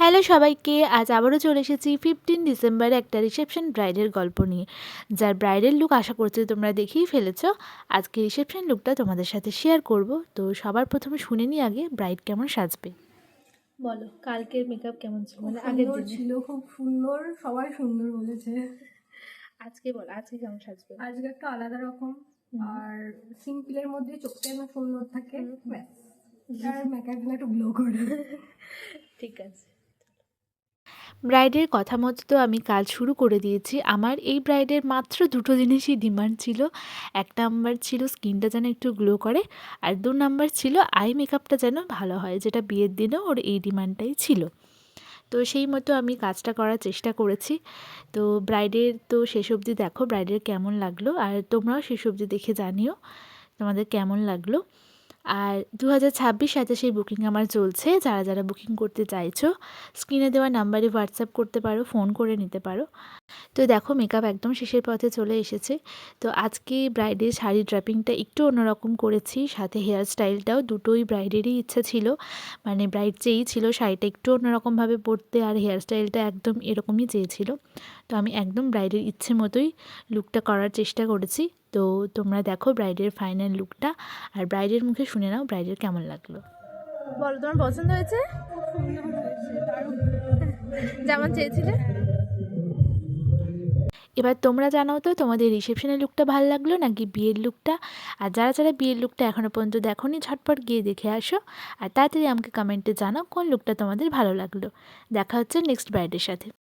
Hello সবাইকে, আজ আবারও চলে এসেছি 15 ডিসেম্বরে একটা রিসেপশন ব্রাইডের গল্প নিয়ে, যার ব্রাইডের লুক আশা করছি তোমরা দেখেই ফেলেছো। আজকে রিসেপশন লুকটা তোমাদের সাথে শেয়ার করব। তো সবার প্রথমে শুনে নিই আগে ব্রাইড কেমন সাজবে। বলো, কালকের মেকআপ কেমন ছিল? মানে আগের সুন্দর দিনে ছিল, খুব সুন্দর, সবাই সুন্দর বলেছে। আজকে বল, আজকে কেমন সাজবে? আজকে একটা আলাদা রকম, আর সিম্পলের মধ্যে চোখটা যেন সুন্দর থাকে, ব্যাস। আর মেকআপ একটু গ্লো করে। ঠিক আছে। ব্রাইডের কথা মতো তো আমি কাজ শুরু করে দিয়েছি। আমার এই ব্রাইডের মাত্র দুটো জিনিসই ডিমান্ড ছিল। এক নাম্বার ছিল স্কিনটা যেন একটু গ্লো করে, আর 2 নাম্বার ছিল আই মেকআপটা যেন ভালো হয়, যেটা বিয়ের দিনেও ওর এই ডিমান্ডটাই ছিল। তো সেই মতো আমি কাজটা করার চেষ্টা করেছি। তো ব্রাইডের তো শেষ অবধি দেখো ব্রাইডের কেমন লাগলো, আর তোমরাও শেষ অবধি দেখে জানিও তোমাদের কেমন লাগলো। আর 2026 সেই বুকিং আমার চলছে। যারা যারা বুকিং করতে চাইছো স্ক্রিনে দেওয়া নাম্বারে হোয়াটসঅ্যাপ করতে পারো, ফোন করে নিতে পারো। তো দেখো মেকআপ একদম শেষের পথে চলে এসেছে। তো আজকে ব্রাইডের শাড়ি ড্র্যাপিংটা একটু অন্যরকম করেছি, সাথে হেয়ার স্টাইলটাও দুটোই ব্রাইডেরই ইচ্ছা ছিল। মানে ব্রাইড চেয়েছিল শাড়িটা একটু অন্যরকমভাবে পরতে, আর হেয়ার স্টাইলটা একদম এরকমই চেয়েছিল। তো আমি একদম ব্রাইডের ইচ্ছে মতোই লুকটা করার চেষ্টা করেছি। তো তোমরা দেখো ব্রাইডের ফাইনাল লুকটা, আর ব্রাইডের মুখে শুনে নাও ব্রাইডের কেমন লাগলো। বলো, তোমার পছন্দ হয়েছে? সুন্দর হয়েছে, দারুণ। যেমন চেয়েছিলে। এবার তোমরা জানাও তো তোমাদের রিসেপশনের লুকটা ভালো লাগলো নাকি বিয়ের লুকটা। আর যারা যারা বিয়ের লুকটা এখনও পর্যন্ত দেখোনি ঝটপট গিয়ে দেখে আসো, আর তাড়াতাড়ি আমাকে কমেন্টে জানাও কোন লুকটা তোমাদের ভালো লাগলো। দেখা হচ্ছে নেক্সট ব্রাইডের সাথে।